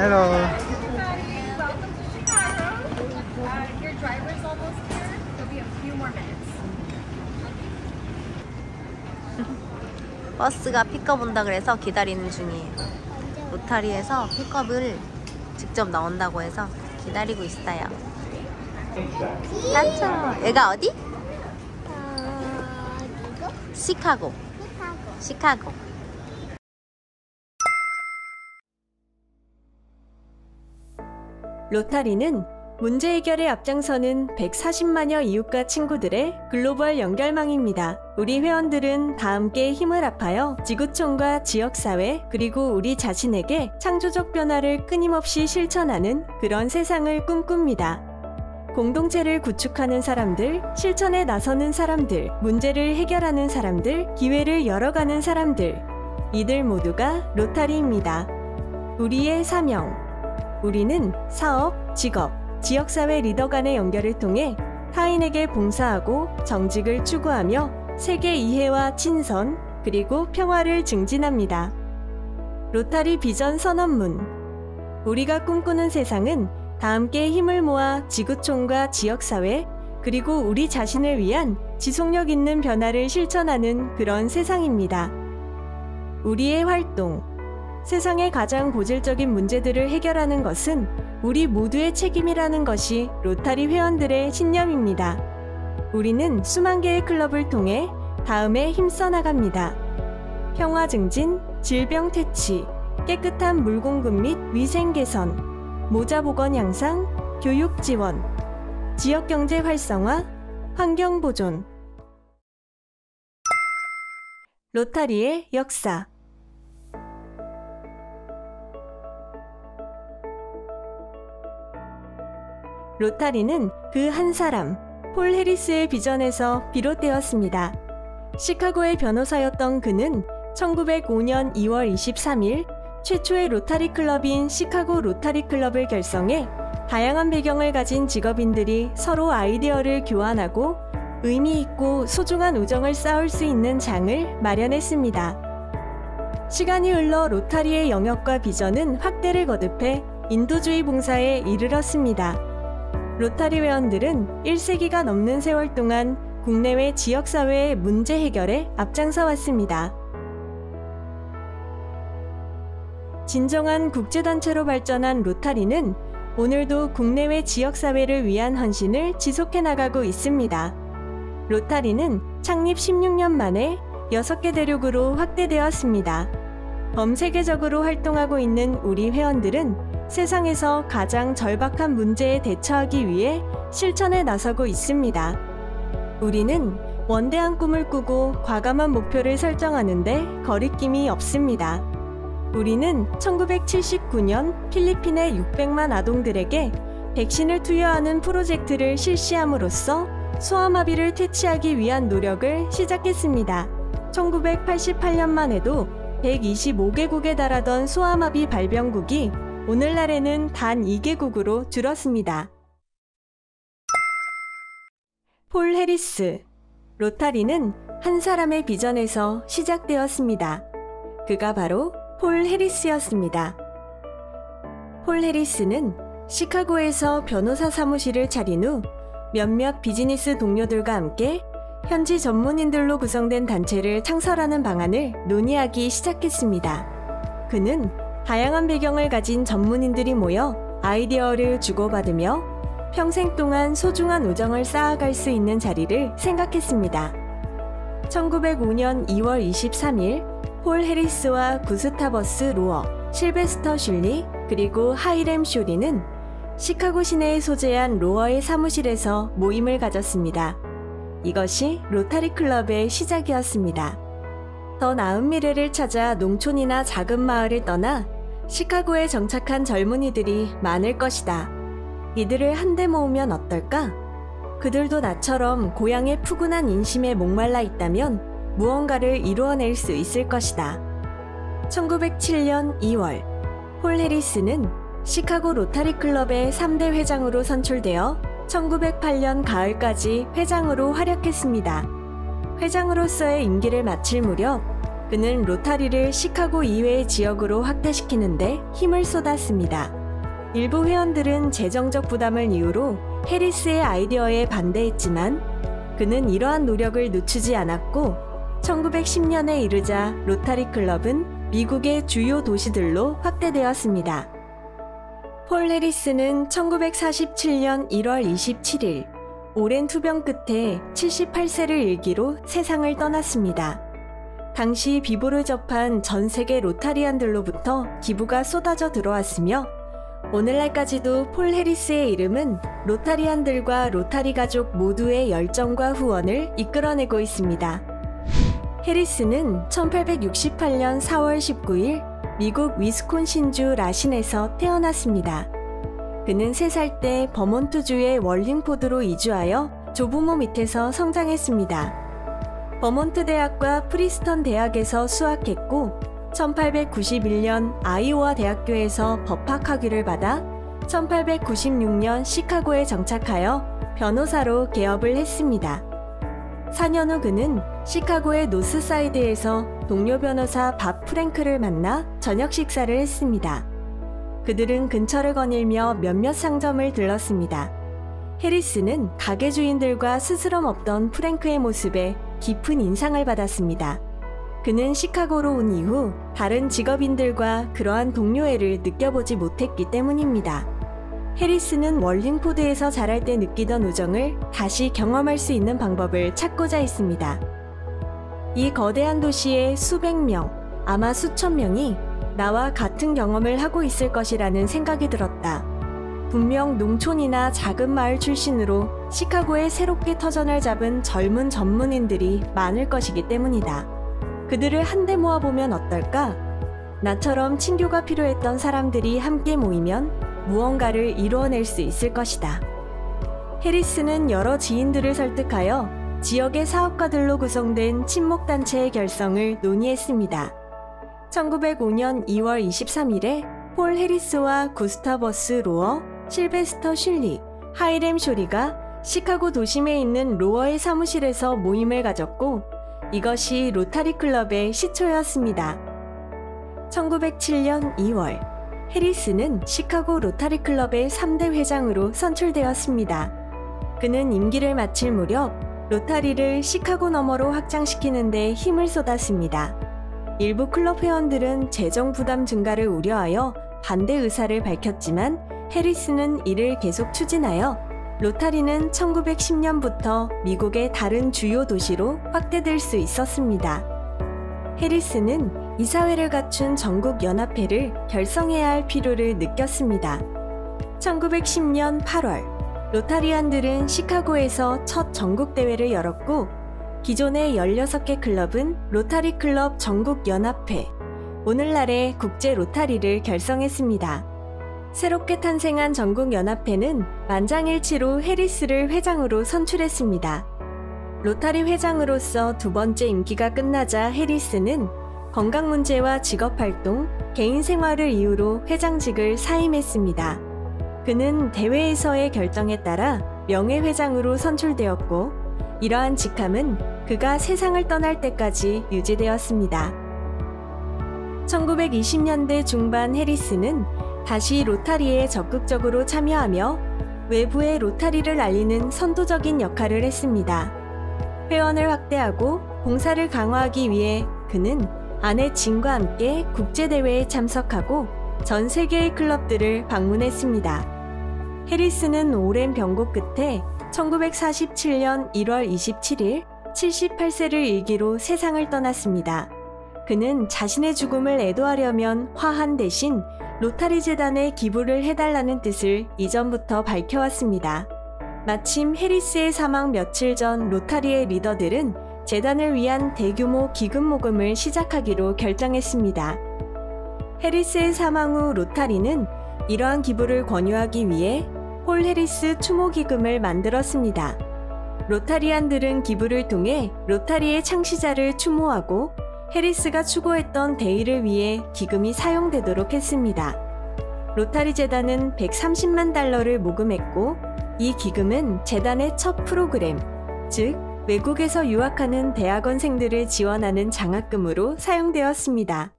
Hello. Welcome to Chicago. Your driver's almost here. There'll be a few more minutes. 버스가 픽업 온다 그래서 기다리는 중이에요. 로타리에서 픽업을 직접 나온다고 해서 기다리고 있어요. 짠! 얘가 어디? 이거? 시카고. 시카고. 로타리는 문제 해결에 앞장서는 140만여 이웃과 친구들의 글로벌 연결망입니다. 우리 회원들은 다 함께 힘을 합하여 지구촌과 지역사회 그리고 우리 자신에게 창조적 변화를 끊임없이 실천하는 그런 세상을 꿈꿉니다. 공동체를 구축하는 사람들, 실천에 나서는 사람들, 문제를 해결하는 사람들, 기회를 열어가는 사람들, 이들 모두가 로타리입니다. 우리의 사명. 우리는 사업, 직업, 지역사회 리더 간의 연결을 통해 타인에게 봉사하고 정직을 추구하며 세계 이해와 친선, 그리고 평화를 증진합니다. 로타리 비전 선언문. 우리가 꿈꾸는 세상은 다 함께 힘을 모아 지구촌과 지역사회, 그리고 우리 자신을 위한 지속력 있는 변화를 실천하는 그런 세상입니다. 우리의 활동. 세상의 가장 고질적인 문제들을 해결하는 것은 우리 모두의 책임이라는 것이 로타리 회원들의 신념입니다. 우리는 수만 개의 클럽을 통해 다음에 힘써 나갑니다. 평화 증진, 질병 퇴치, 깨끗한 물 공급 및 위생 개선, 모자 보건 향상, 교육 지원, 지역 경제 활성화, 환경 보존. 로타리의 역사. 로타리는 그 한 사람, 폴 해리스의 비전에서 비롯되었습니다. 시카고의 변호사였던 그는 1905년 2월 23일 최초의 로타리 클럽인 시카고 로타리 클럽을 결성해 다양한 배경을 가진 직업인들이 서로 아이디어를 교환하고 의미 있고 소중한 우정을 쌓을 수 있는 장을 마련했습니다. 시간이 흘러 로타리의 영역과 비전은 확대를 거듭해 인도주의 봉사에 이르렀습니다. 로타리 회원들은 1세기가 넘는 세월 동안 국내외 지역사회의 문제 해결에 앞장서 왔습니다. 진정한 국제단체로 발전한 로타리는 오늘도 국내외 지역사회를 위한 헌신을 지속해 나가고 있습니다. 로타리는 창립 16년 만에 6개 대륙으로 확대되었습니다. 범세계적으로 활동하고 있는 우리 회원들은 세상에서 가장 절박한 문제에 대처하기 위해 실천에 나서고 있습니다. 우리는 원대한 꿈을 꾸고 과감한 목표를 설정하는데 거리낌이 없습니다. 우리는 1979년 필리핀의 600만 아동들에게 백신을 투여하는 프로젝트를 실시함으로써 소아마비를 퇴치하기 위한 노력을 시작했습니다. 1988년만 해도 125개국에 달하던 소아마비 발병국이 오늘날에는 단 2개국으로 줄었습니다. 폴 해리스. 로타리는 한 사람의 비전에서 시작되었습니다. 그가 바로 폴 해리스였습니다. 폴 해리스는 시카고에서 변호사 사무실을 차린 후 몇몇 비즈니스 동료들과 함께 현지 전문인들로 구성된 단체를 창설하는 방안을 논의하기 시작했습니다. 그는 다양한 배경을 가진 전문인들이 모여 아이디어를 주고받으며 평생 동안 소중한 우정을 쌓아갈 수 있는 자리를 생각했습니다. 1905년 2월 23일 폴 해리스와 구스타버스 로어, 실베스터 슐리, 그리고 하이렘 쇼리는 시카고 시내에 소재한 로어의 사무실에서 모임을 가졌습니다. 이것이 로타리 클럽의 시작이었습니다. 더 나은 미래를 찾아 농촌이나 작은 마을을 떠나 시카고에 정착한 젊은이들이 많을 것이다. 이들을 한데 모으면 어떨까? 그들도 나처럼 고향의 푸근한 인심에 목말라 있다면 무언가를 이루어낼 수 있을 것이다. 1907년 2월, 폴 해리스는 시카고 로타리 클럽의 3대 회장으로 선출되어 1908년 가을까지 회장으로 활약했습니다. 회장으로서의 임기를 마칠 무렵 그는 로타리를 시카고 이외의 지역으로 확대시키는데 힘을 쏟았습니다. 일부 회원들은 재정적 부담을 이유로 해리스의 아이디어에 반대했지만 그는 이러한 노력을 늦추지 않았고 1910년에 이르자 로타리 클럽은 미국의 주요 도시들로 확대되었습니다. 폴 해리스는 1947년 1월 27일 오랜 투병 끝에 78세를 일기로 세상을 떠났습니다. 당시 비보를 접한 전 세계 로타리안들로부터 기부가 쏟아져 들어왔으며 오늘날까지도 폴 해리스의 이름은 로타리안들과 로타리 가족 모두의 열정과 후원을 이끌어내고 있습니다. 해리스는 1868년 4월 19일 미국 위스콘신주 라신에서 태어났습니다. 그는 3살 때 버몬트주의 월링포드로 이주하여 조부모 밑에서 성장했습니다. 버몬트 대학과 프리스턴 대학에서 수학했고 1891년 아이오와 대학교에서 법학학위를 받아 1896년 시카고에 정착하여 변호사로 개업을 했습니다. 4년 후 그는 시카고의 노스사이드에서 동료 변호사 밥 프랭크를 만나 저녁 식사를 했습니다. 그들은 근처를 거닐며 몇몇 상점을 들렀습니다. 해리스는 가게 주인들과 스스럼 없던 프랭크의 모습에 깊은 인상을 받았습니다. 그는 시카고로 온 이후 다른 직업인들과 그러한 동료애를 느껴보지 못했기 때문입니다. 해리스는 월링포드에서 자랄 때 느끼던 우정을 다시 경험할 수 있는 방법을 찾고자 했습니다. 이 거대한 도시의 수백 명, 아마 수천 명이 나와 같은 경험을 하고 있을 것이라는 생각이 들었다. 분명 농촌이나 작은 마을 출신으로 시카고에 새롭게 터전을 잡은 젊은 전문인들이 많을 것이기 때문이다. 그들을 한데 모아보면 어떨까? 나처럼 친교가 필요했던 사람들이 함께 모이면 무언가를 이루어낼 수 있을 것이다. 해리스는 여러 지인들을 설득하여 지역의 사업가들로 구성된 친목단체의 결성을 논의했습니다. 1905년 2월 23일에 폴 해리스와 구스타버스 로어, 실베스터 슐리, 하이렘 쇼리가 시카고 도심에 있는 로어의 사무실에서 모임을 가졌고 이것이 로타리 클럽의 시초였습니다. 1907년 2월 해리스는 시카고 로타리 클럽의 3대 회장으로 선출되었습니다. 그는 임기를 마칠 무렵 로타리를 시카고 너머로 확장시키는 데 힘을 쏟았습니다. 일부 클럽 회원들은 재정 부담 증가를 우려하여 반대 의사를 밝혔지만 해리스는 이를 계속 추진하여 로타리는 1910년부터 미국의 다른 주요 도시로 확대될 수 있었습니다. 해리스는 이사회를 갖춘 전국연합회를 결성해야 할 필요를 느꼈습니다. 1910년 8월, 로타리안들은 시카고에서 첫 전국대회를 열었고 기존의 16개 클럽은 로타리 클럽 전국연합회, 오늘날의 국제 로타리를 결성했습니다. 새롭게 탄생한 전국연합회는 만장일치로 해리스를 회장으로 선출했습니다. 로타리 회장으로서 두 번째 임기가 끝나자 해리스는 건강 문제와 직업활동, 개인 생활을 이유로 회장직을 사임했습니다. 그는 대회에서의 결정에 따라 명예회장으로 선출되었고 이러한 직함은 그가 세상을 떠날 때까지 유지되었습니다. 1920년대 중반 해리스는 다시 로타리에 적극적으로 참여하며 외부의 로타리를 알리는 선도적인 역할을 했습니다. 회원을 확대하고 봉사를 강화하기 위해 그는 아내 진과 함께 국제대회에 참석하고 전 세계의 클럽들을 방문했습니다. 해리스는 오랜 병고 끝에 1947년 1월 27일 78세를 일기로 세상을 떠났습니다. 그는 자신의 죽음을 애도하려면 화한 대신 로타리 재단에 기부를 해달라는 뜻을 이전부터 밝혀왔습니다. 마침 해리스의 사망 며칠 전 로타리의 리더들은 재단을 위한 대규모 기금 모금을 시작하기로 결정했습니다. 해리스의 사망 후 로타리는 이러한 기부를 권유하기 위해 폴 해리스 추모 기금을 만들었습니다. 로타리안들은 기부를 통해 로타리의 창시자를 추모하고 해리스가 추구했던 대의를 위해 기금이 사용되도록 했습니다. 로타리 재단은 130만 달러를 모금했고 이 기금은 재단의 첫 프로그램, 즉 외국에서 유학하는 대학원생들을 지원하는 장학금으로 사용되었습니다.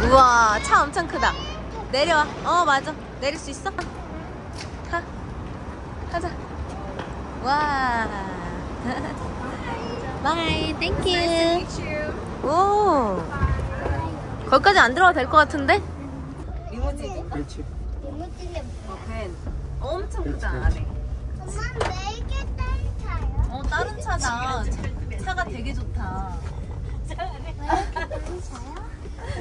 우와, 차 엄청 크다. 내려와. 맞아. 내릴 수 있어? 가자. 와. 바이, 땡큐. 오. 거기까지 안 들어가도 될 것 같은데? 리무진. 그렇지. 엄청 크다, 안에. 엄마 왜 이렇게 다른 차요? 다른 차다. 차가 되게 좋다. 왜 이렇게 다른 차요?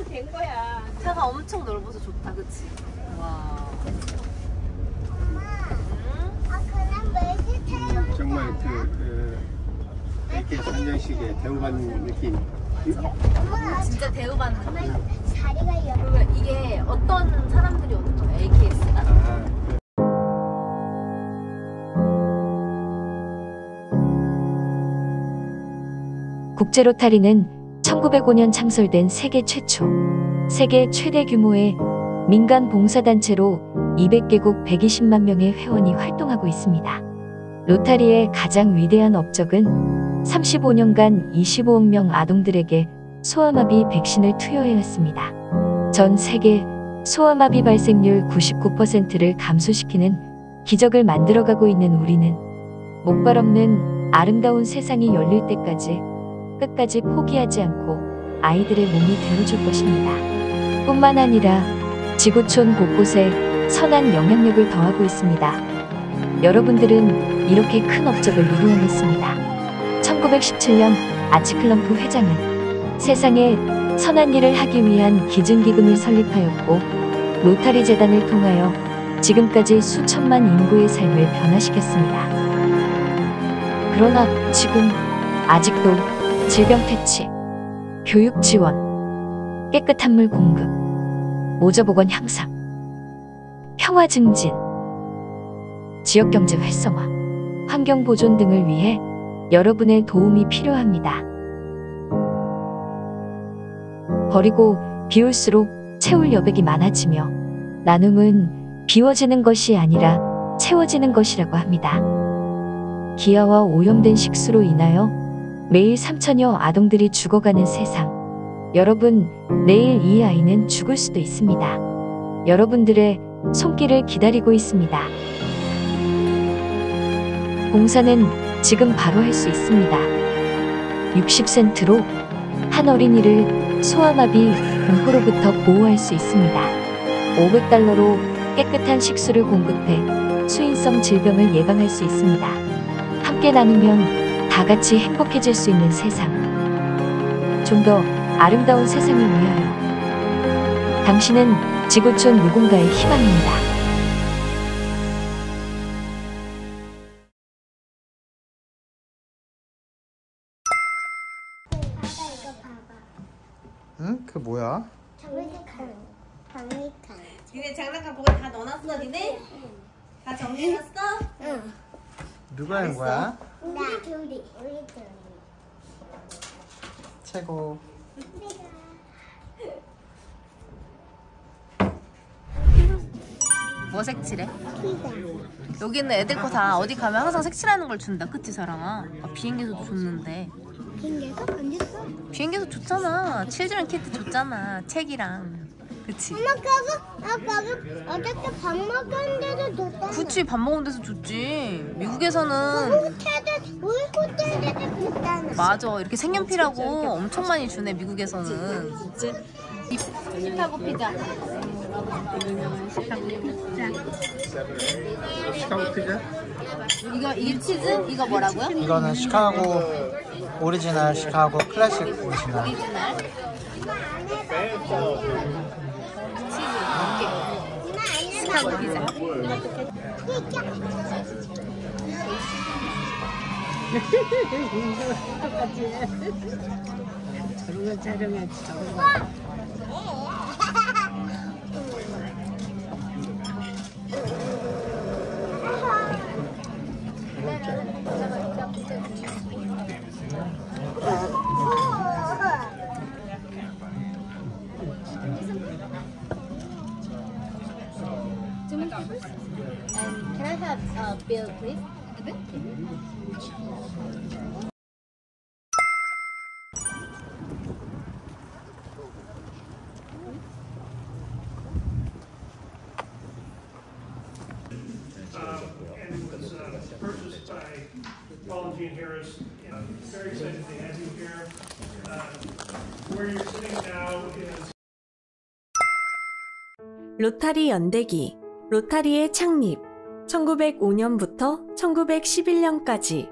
된 거야. 차가 엄청 넓어서 좋다, 그치? 와. 엄마, 그럼 왜 이렇게 차요? 정말 이렇게 한정식의 대우받는 느낌. 엄마, 진짜 대우받는 거. 자리가 여. 그리고 이게 어떤 사람들이 오는 거야, AKS가? 국제로타리는 1905년 창설된 세계 최초, 세계 최대 규모의 민간 봉사단체로 200개국 120만 명의 회원이 활동하고 있습니다. 로타리의 가장 위대한 업적은 35년간 25억 명 아동들에게 소아마비 백신을 투여해왔습니다. 전 세계 소아마비 발생률 99%를 감소시키는 기적을 만들어가고 있는 우리는 목발 없는 아름다운 세상이 열릴 때까지 끝까지 포기하지 않고 아이들의 몸이 되어줄 것입니다. 뿐만 아니라 지구촌 곳곳에 선한 영향력을 더하고 있습니다. 여러분들은 이렇게 큰 업적을 이루어냈습니다. 1917년 아치클럼프 회장은 세상에 선한 일을 하기 위한 기증기금을 설립하였고 로타리 재단을 통하여 지금까지 수천만 인구의 삶을 변화시켰습니다. 그러나 지금 아직도 질병 퇴치, 교육 지원, 깨끗한 물 공급, 모저보건 향상, 평화 증진, 지역경제 활성화, 환경 보존 등을 위해 여러분의 도움이 필요합니다. 버리고 비울수록 채울 여백이 많아지며 나눔은 비워지는 것이 아니라 채워지는 것이라고 합니다. 기아와 오염된 식수로 인하여 매일 3천여 아동들이 죽어가는 세상. 여러분, 내일 이 아이는 죽을 수도 있습니다. 여러분들의 손길을 기다리고 있습니다. 봉사는 지금 바로 할 수 있습니다. 60센트로 한 어린이를 소아마비 공포로부터 보호할 수 있습니다. 500달러로 깨끗한 식수를 공급해 수인성 질병을 예방할 수 있습니다. 함께 나누면 다 같이 행복해질 수 있는 세상. 좀 더 아름다운 세상을 위하여. 당신은 지구촌 누군가의 희망입니다. 이거 봐봐. 응? 그게 뭐야? 장미칸. 장미칸. 니네 장난감 거기 다 넣어놨어, 니네? 다 정리해놨어? 응. 누가 한 거야? 우리 둘이. 최고. 뭐 색칠해? 피자. 여기는 애들 거 다 어디 가면 항상 색칠하는 걸 준다, 그치 사랑아? 비행기에서도 줬는데. 빙계서 안 줬어? 비행기에서 줬잖아. 칠드런 키트 줬잖아. 책이랑. 그치? 엄마 그거 어저께 밥 먹었는데도 줬잖아. 그치, 밥 먹은 데서 줬지. 미국에서는 우리 호텔에도 줬잖아. 맞아, 이렇게 색연필하고 엄청 많이 주네, 미국에서는. 시카고 피자. 시카고 피자? 이게 치즈? 이거 뭐라고요? 이거는 시카고 오리지널, 시카고 클래식 오리지널. 오리지널. 치즈 몇 개. 시카고 피자. And can I have bill, please? A bill? And it was purchased by Paul and Jean Harris. Very excited to have you here. Where you're sitting now is 로타리 연대기, 로타리의 창립, 1905년부터 1911년까지.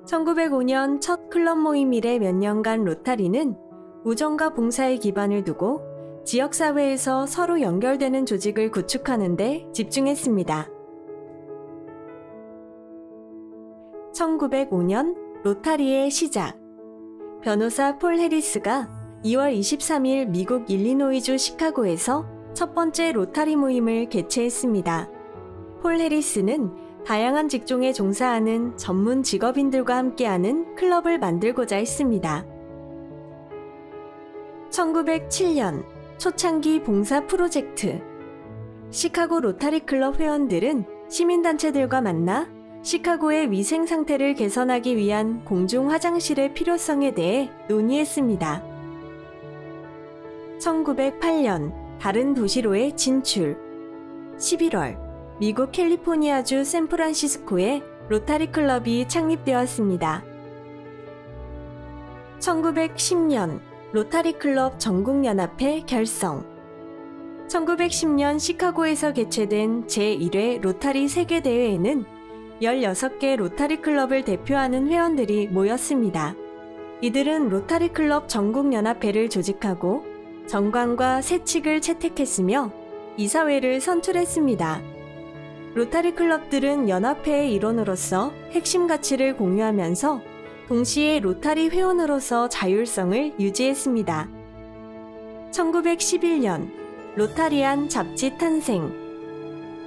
1905년 첫 클럽 모임 이래 몇 년간 로타리는 우정과 봉사에 기반을 두고 지역사회에서 서로 연결되는 조직을 구축하는 데 집중했습니다. 1905년 로타리의 시작. 변호사 폴 해리스가 2월 23일 미국 일리노이주 시카고에서 첫 번째 로타리 모임을 개최했습니다. 폴 해리스는 다양한 직종에 종사하는 전문 직업인들과 함께하는 클럽을 만들고자 했습니다. 1907년 초창기 봉사 프로젝트. 시카고 로타리 클럽 회원들은 시민단체들과 만나 시카고의 위생 상태를 개선하기 위한 공중 화장실의 필요성에 대해 논의했습니다. 1908년 다른 도시로의 진출. 11월 미국 캘리포니아주 샌프란시스코에 로타리 클럽이 창립되었습니다. 1910년 로타리 클럽 전국연합회 결성. 1910년 시카고에서 개최된 제1회 로타리 세계대회에는 16개 로타리 클럽을 대표하는 회원들이 모였습니다. 이들은 로타리 클럽 전국연합회를 조직하고 정관과 세칙을 채택했으며 이사회를 선출했습니다. 로타리 클럽들은 연합회의 일원으로서 핵심 가치를 공유하면서 동시에 로타리 회원으로서 자율성을 유지했습니다. 1911년 로타리안 잡지 탄생.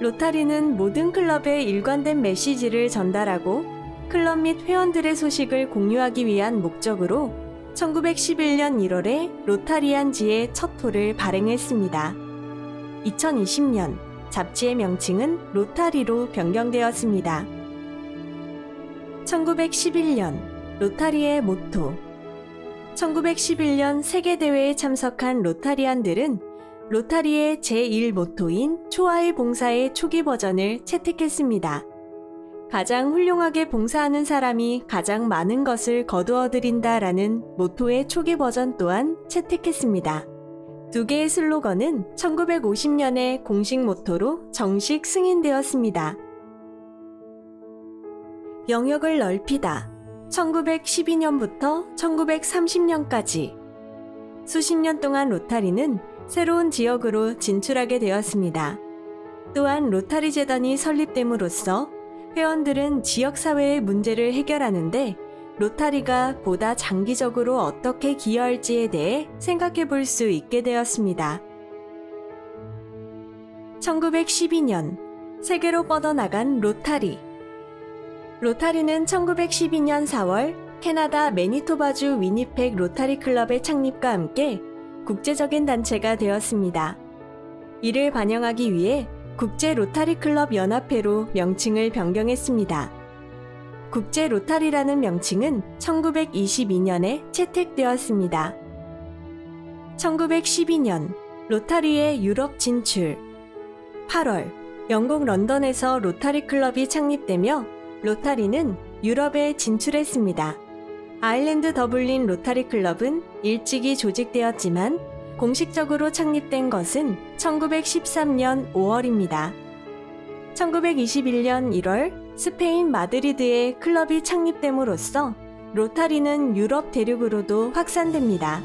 로타리는 모든 클럽에 일관된 메시지를 전달하고 클럽 및 회원들의 소식을 공유하기 위한 목적으로 1911년 1월에 로타리안지의 첫 호를 발행했습니다. 2020년 잡지의 명칭은 로타리로 변경되었습니다. 1911년 로타리의 모토. 1911년 세계대회에 참석한 로타리안들은 로타리의 제1 모토인 초아의 봉사의 초기 버전을 채택했습니다. 가장 훌륭하게 봉사하는 사람이 가장 많은 것을 거두어들인다라는 모토의 초기 버전 또한 채택했습니다. 두 개의 슬로건은 1950년에 공식 모토로 정식 승인되었습니다. 영역을 넓히다. 1912년부터 1930년까지 수십 년 동안 로타리는 새로운 지역으로 진출하게 되었습니다. 또한 로타리 재단이 설립됨으로써 회원들은 지역사회의 문제를 해결하는데 로타리가 보다 장기적으로 어떻게 기여할지에 대해 생각해 볼 수 있게 되었습니다. 1912년 세계로 뻗어나간 로타리. 로타리는 1912년 4월 캐나다 매니토바주 위니펙 로타리 클럽의 창립과 함께 국제적인 단체가 되었습니다. 이를 반영하기 위해 국제 로타리 클럽 연합회로 명칭을 변경했습니다. 국제 로타리라는 명칭은 1922년에 채택되었습니다. 1912년 로타리의 유럽 진출. 8월 영국 런던에서 로타리 클럽이 창립되며 로타리는 유럽에 진출했습니다. 아일랜드 더블린 로타리 클럽은 일찍이 조직되었지만 공식적으로 창립된 것은 1913년 5월입니다. 1921년 1월 스페인 마드리드에 클럽이 창립됨으로써 로타리는 유럽 대륙으로도 확산됩니다.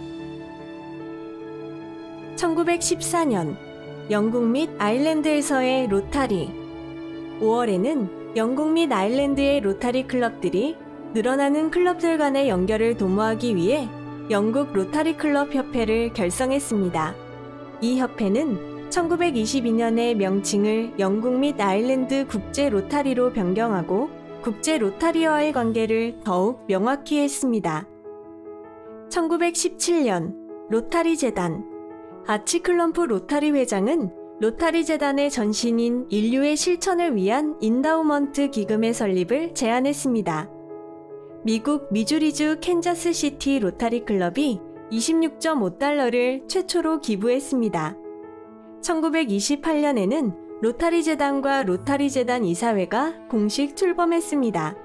1914년 영국 및 아일랜드에서의 로타리. 5월에는 영국 및 아일랜드의 로타리 클럽들이 늘어나는 클럽들 간의 연결을 도모하기 위해 영국 로타리 클럽 협회를 결성했습니다. 이 협회는 1922년에 명칭을 영국 및 아일랜드 국제 로타리로 변경하고 국제 로타리와의 관계를 더욱 명확히 했습니다. 1917년 로타리 재단. 아치클럼프 로타리 회장은 로타리 재단의 전신인 인류의 실천을 위한 인다우먼트 기금의 설립을 제안했습니다. 미국 미주리주 캔자스시티 로타리 클럽이 26.5달러를 최초로 기부했습니다. 1928년에는 로타리 재단과 로타리 재단 이사회가 공식 출범했습니다.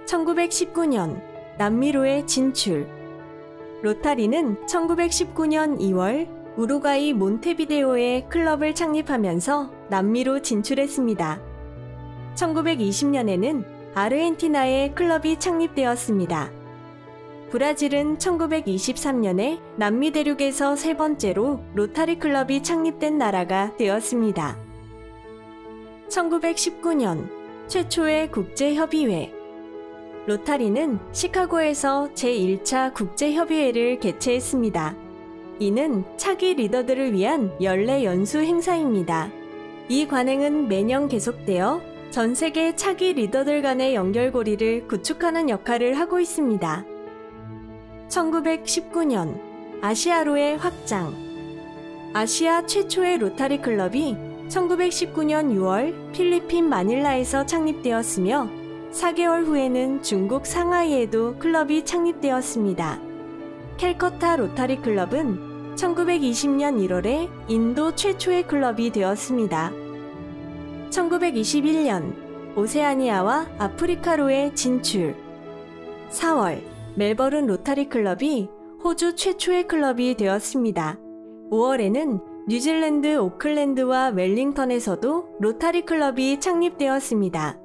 (1919년) 남미로의 진출. 로타리는 1919년 2월 우루과이 몬테비데오에 클럽을 창립하면서 남미로 진출했습니다. 1920년에는 아르헨티나에 클럽이 창립되었습니다. 브라질은 1923년에 남미 대륙에서 세 번째로 로타리 클럽이 창립된 나라가 되었습니다. 1919년 최초의 국제협의회. 로타리는 시카고에서 제1차 국제협의회를 개최했습니다. 이는 차기 리더들을 위한 연례 연수 행사입니다. 이 관행은 매년 계속되어 전 세계 차기 리더들 간의 연결고리를 구축하는 역할을 하고 있습니다. 1919년 아시아로의 확장. 아시아 최초의 로타리 클럽이 1919년 6월 필리핀 마닐라에서 창립되었으며 4개월 후에는 중국 상하이에도 클럽이 창립되었습니다. 캘커타 로타리 클럽은 1920년 1월에 인도 최초의 클럽이 되었습니다. 1921년 오세아니아와 아프리카로의 진출. 4월 멜버른 로타리 클럽이 호주 최초의 클럽이 되었습니다. 5월에는 뉴질랜드 오클랜드와 웰링턴에서도 로타리 클럽이 창립되었습니다.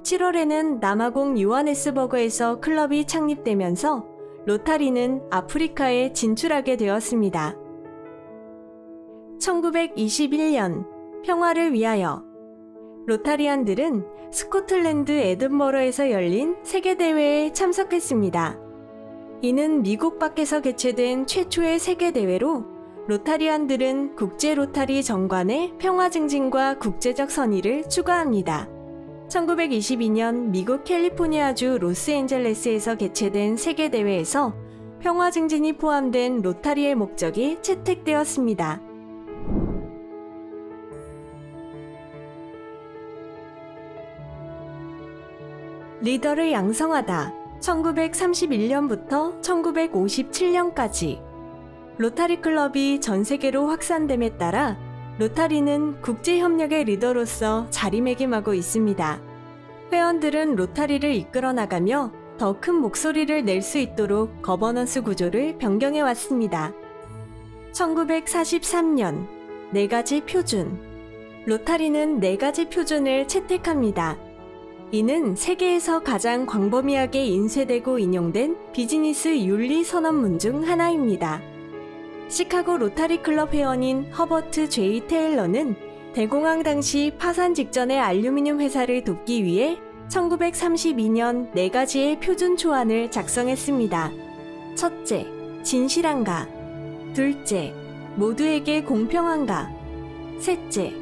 7월에는 남아공 요하네스버그에서 클럽이 창립되면서 로타리는 아프리카에 진출하게 되었습니다. 1921년 평화를 위하여. 로타리안들은 스코틀랜드 에든버러에서 열린 세계대회에 참석했습니다. 이는 미국 밖에서 개최된 최초의 세계대회로 로타리안들은 국제 로타리 정관의 평화 증진과 국제적 선의를 추구합니다. 1922년 미국 캘리포니아주 로스앤젤레스에서 개최된 세계대회에서 평화 증진이 포함된 로타리의 목적이 채택되었습니다. 리더를 양성하다. 1931년부터 1957년까지 로타리 클럽이 전 세계로 확산됨에 따라 로타리는 국제협력의 리더로서 자리매김하고 있습니다. 회원들은 로타리를 이끌어 나가며 더 큰 목소리를 낼 수 있도록 거버넌스 구조를 변경해 왔습니다. 1943년 4가지 표준. 로타리는 4가지 표준을 채택합니다. 이는 세계에서 가장 광범위하게 인쇄되고 인용된 비즈니스 윤리 선언문 중 하나입니다. 시카고 로타리 클럽 회원인 허버트 J. 테일러는 대공황 당시 파산 직전의 알루미늄 회사를 돕기 위해 1932년 4가지의 표준 초안을 작성했습니다. 첫째, 진실한가. 둘째, 모두에게 공평한가. 셋째,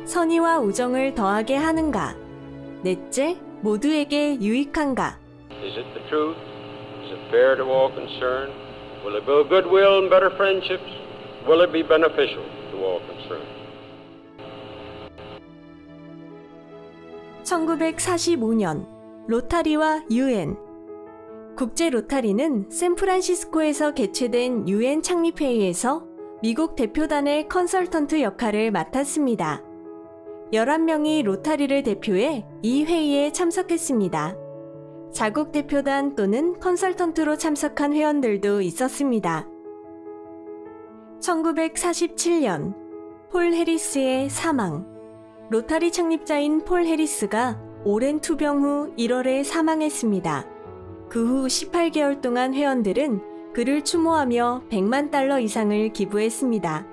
선의와 우정을 더하게 하는가. 넷째, 모두에게 유익한가. Is it the truth? Is it fair to all concerned? Will it build goodwill and better friendships? Will it be beneficial to all concerned? 1945년 로타리와 UN. 국제 로타리는 샌프란시스코에서 개최된 UN 창립회의에서 미국 대표단의 컨설턴트 역할을 맡았습니다. 11명이 로타리를 대표해 이 회의에 참석했습니다. 자국 대표단 또는 컨설턴트로 참석한 회원들도 있었습니다. 1947년 폴 해리스의 사망. 로타리 창립자인 폴 해리스가 오랜 투병 후 1월에 사망했습니다. 그 후 18개월 동안 회원들은 그를 추모하며 100만 달러 이상을 기부했습니다.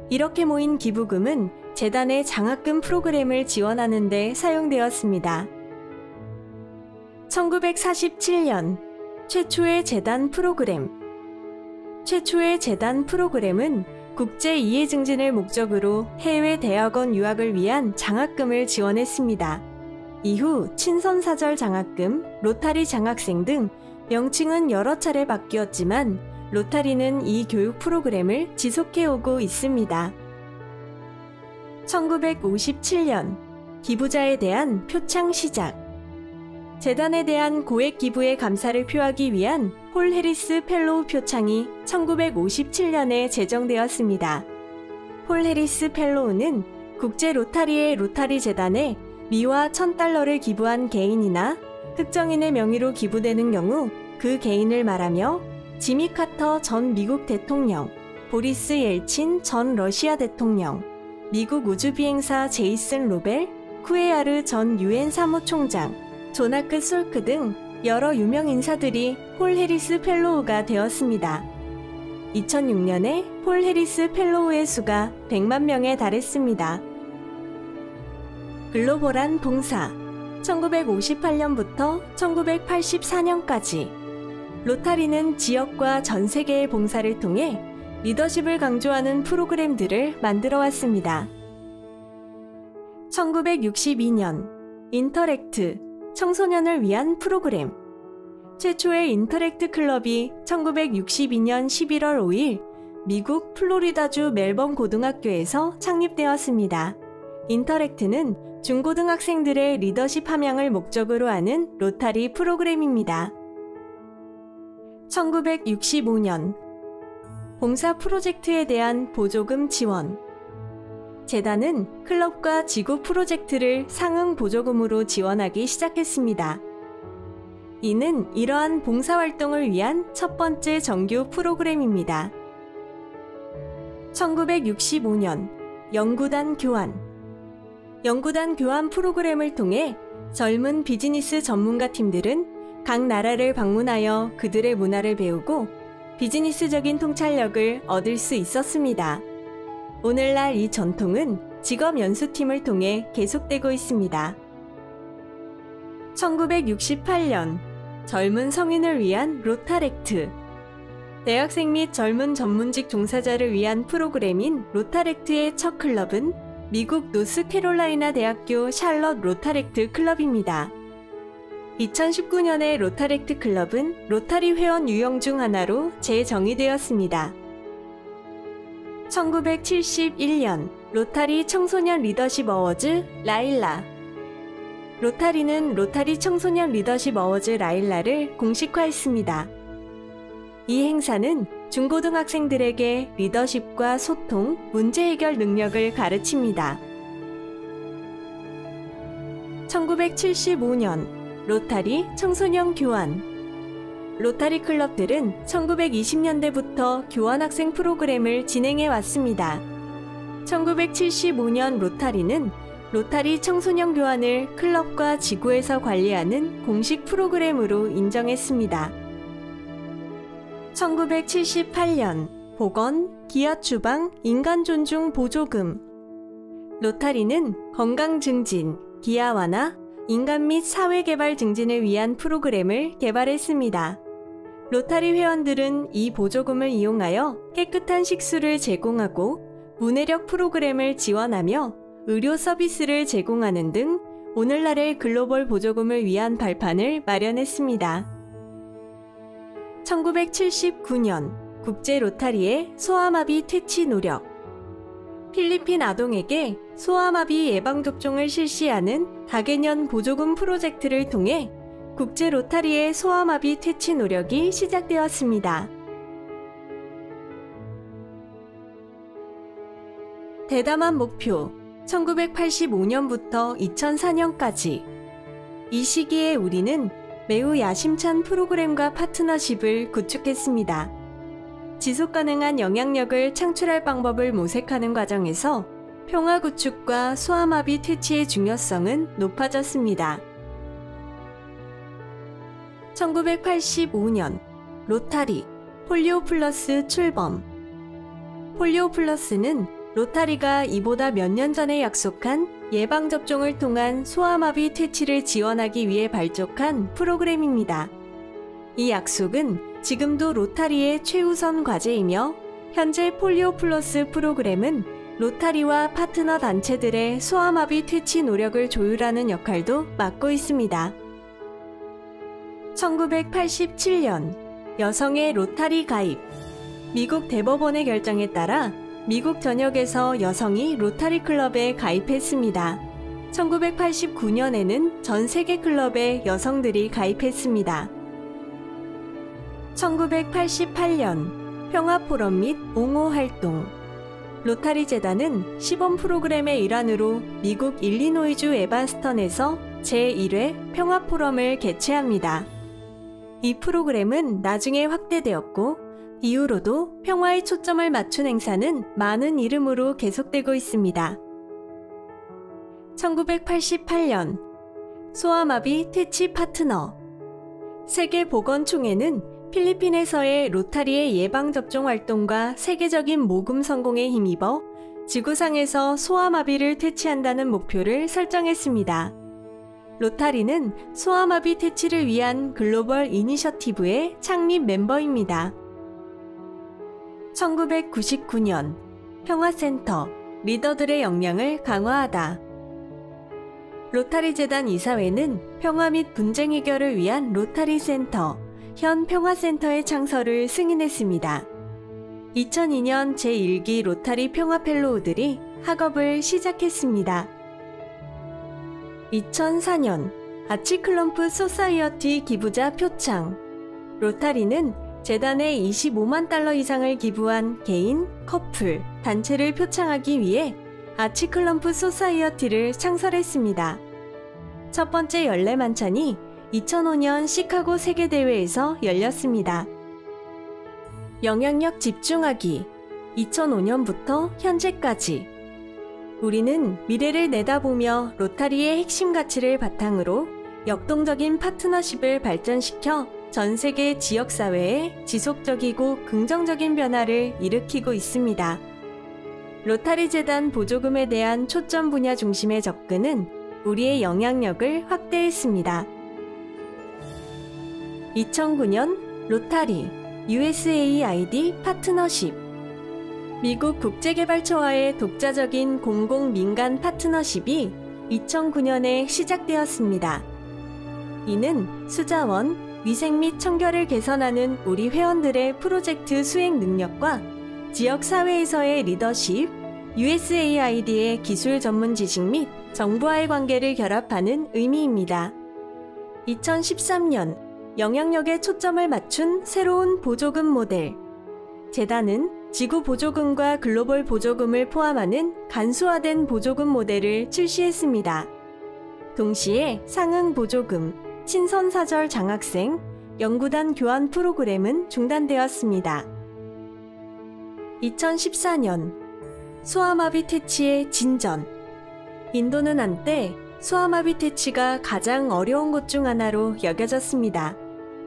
이렇게 모인 기부금은 재단의 장학금 프로그램을 지원하는 데 사용되었습니다. 1947년 최초의 재단 프로그램. 최초의 재단 프로그램은 국제 이해 증진을 목적으로 해외 대학원 유학을 위한 장학금을 지원했습니다. 이후 친선사절 장학금, 로타리 장학생 등 명칭은 여러 차례 바뀌었지만 로타리는 이 교육 프로그램을 지속해오고 있습니다. 1957년 기부자에 대한 표창 시작. 재단에 대한 고액 기부의 감사를 표하기 위한 폴 해리스 펠로우 표창이 1957년에 제정되었습니다. 폴 해리스 펠로우는 국제 로타리의 로타리 재단에 미화 $1000를 기부한 개인이나 특정인의 명의로 기부되는 경우 그 개인을 말하며 지미 카터 전 미국 대통령, 보리스 옐친 전 러시아 대통령, 미국 우주비행사 제이슨 로벨, 쿠에야르 전 유엔 사무총장, 조나크 솔크 등 여러 유명 인사들이 폴 해리스 펠로우가 되었습니다. 2006년에 폴 해리스 펠로우의 수가 100만 명에 달했습니다. 글로벌한 봉사. 1958년부터 1984년까지 로타리는 지역과 전 세계의 봉사를 통해 리더십을 강조하는 프로그램들을 만들어 왔습니다. 1962년 인터랙트, 청소년을 위한 프로그램. 최초의 인터랙트 클럽이 1962년 11월 5일 미국 플로리다주 멜번 고등학교에서 창립되었습니다. 인터랙트는 중고등학생들의 리더십 함양을 목적으로 하는 로타리 프로그램입니다. 1965년 봉사 프로젝트에 대한 보조금 지원. 재단은 클럽과 지구 프로젝트를 상응 보조금으로 지원하기 시작했습니다. 이는 이러한 봉사활동을 위한 첫 번째 정규 프로그램입니다. 1965년 연구단 교환. 연구단 교환 프로그램을 통해 젊은 비즈니스 전문가 팀들은 각 나라를 방문하여 그들의 문화를 배우고 비즈니스적인 통찰력을 얻을 수 있었습니다. 오늘날 이 전통은 직업 연수팀을 통해 계속되고 있습니다. 1968년 젊은 성인을 위한 로타렉트. 대학생 및 젊은 전문직 종사자를 위한 프로그램인 로타렉트의 첫 클럽은 미국 노스캐롤라이나 대학교 샬럿 로타렉트 클럽입니다. 2019년의 로타렉트 클럽은 로타리 회원 유형 중 하나로 재정의되었습니다. 1971년 로타리 청소년 리더십 어워즈 라일라. 로타리는 로타리 청소년 리더십 어워즈 라일라를 공식화했습니다. 이 행사는 중고등학생들에게 리더십과 소통, 문제 해결 능력을 가르칩니다. 1975년 로타리 청소년 교환. 로타리 클럽들은 1920년대부터 교환학생 프로그램을 진행해 왔습니다. 1975년 로타리는 로타리 청소년 교환을 클럽과 지구에서 관리하는 공식 프로그램으로 인정했습니다. 1978년 보건, 기아 추방, 인간 존중 보조금. 로타리는 건강 증진, 기아 완화, 인간 및 사회 개발 증진을 위한 프로그램을 개발했습니다. 로타리 회원들은 이 보조금을 이용하여 깨끗한 식수를 제공하고 문해력 프로그램을 지원하며 의료 서비스를 제공하는 등 오늘날의 글로벌 보조금을 위한 발판을 마련했습니다. 1979년 국제 로타리의 소아마비 퇴치 노력. 필리핀 아동에게 소아마비 예방접종을 실시하는 다개년 보조금 프로젝트를 통해 국제 로타리의 소아마비 퇴치 노력이 시작되었습니다. 대담한 목표. 1985년부터 2004년까지. 이 시기에 우리는 매우 야심찬 프로그램과 파트너십을 구축했습니다. 지속가능한 영향력을 창출할 방법을 모색하는 과정에서 평화 구축과 소아마비 퇴치의 중요성은 높아졌습니다. 1985년 로타리 폴리오 플러스 출범. 폴리오 플러스는 로타리가 이보다 몇 년 전에 약속한 예방접종을 통한 소아마비 퇴치를 지원하기 위해 발족한 프로그램입니다. 이 약속은 지금도 로타리의 최우선 과제이며 현재 폴리오 플러스 프로그램은 로타리와 파트너 단체들의 소아마비 퇴치 노력을 조율하는 역할도 맡고 있습니다. 1987년 여성의 로타리 가입. 미국 대법원의 결정에 따라 미국 전역에서 여성이 로타리 클럽에 가입했습니다. 1989년에는 전 세계 클럽에 여성들이 가입했습니다. 1988년 평화포럼 및 옹호 활동. 로타리 재단은 시범 프로그램의 일환으로 미국 일리노이주 에반스턴에서 제1회 평화포럼을 개최합니다. 이 프로그램은 나중에 확대되었고 이후로도 평화에 초점을 맞춘 행사는 많은 이름으로 계속되고 있습니다. 1988년 소아마비 퇴치 파트너. 세계보건총회는 필리핀에서의 로타리의 예방접종 활동과 세계적인 모금 성공에 힘입어 지구상에서 소아마비를 퇴치한다는 목표를 설정했습니다. 로타리는 소아마비 퇴치를 위한 글로벌 이니셔티브의 창립 멤버입니다. 1999년 평화센터 리더들의 역량을 강화하다. 로타리 재단 이사회는 평화 및 분쟁 해결을 위한 로타리 센터, 현 평화센터의 창설을 승인했습니다. 2002년 제1기 로타리 평화 펠로우들이 학업을 시작했습니다. 2004년 아치클럼프 소사이어티 기부자 표창. 로타리는 재단에 25만 달러 이상을 기부한 개인, 커플, 단체를 표창하기 위해 아치클럼프 소사이어티를 창설했습니다. 첫 번째 연례 만찬이 2005년 시카고 세계대회에서 열렸습니다. 영향력 집중하기. 2005년부터 현재까지 우리는 미래를 내다보며 로타리의 핵심 가치를 바탕으로 역동적인 파트너십을 발전시켜 전 세계 지역사회에 지속적이고 긍정적인 변화를 일으키고 있습니다. 로타리 재단 보조금에 대한 초점 분야 중심의 접근은 우리의 영향력을 확대했습니다. 2009년 로타리 USAID 파트너십. 미국 국제개발처와의 독자적인 공공민간 파트너십이 2009년에 시작되었습니다. 이는 수자원, 위생 및 청결을 개선하는 우리 회원들의 프로젝트 수행 능력과 지역사회에서의 리더십, USAID의 기술 전문 지식 및 정부와의 관계를 결합하는 의미입니다. 2013년 영향력에 초점을 맞춘 새로운 보조금 모델. 재단은 지구 보조금과 글로벌 보조금을 포함하는 간소화된 보조금 모델을 출시했습니다. 동시에 상응 보조금, 친선사절 장학생, 연구단 교환 프로그램은 중단되었습니다. 2014년 소아마비 퇴치의 진전. 인도는 한때 소아마비 퇴치가 가장 어려운 것 중 하나로 여겨졌습니다.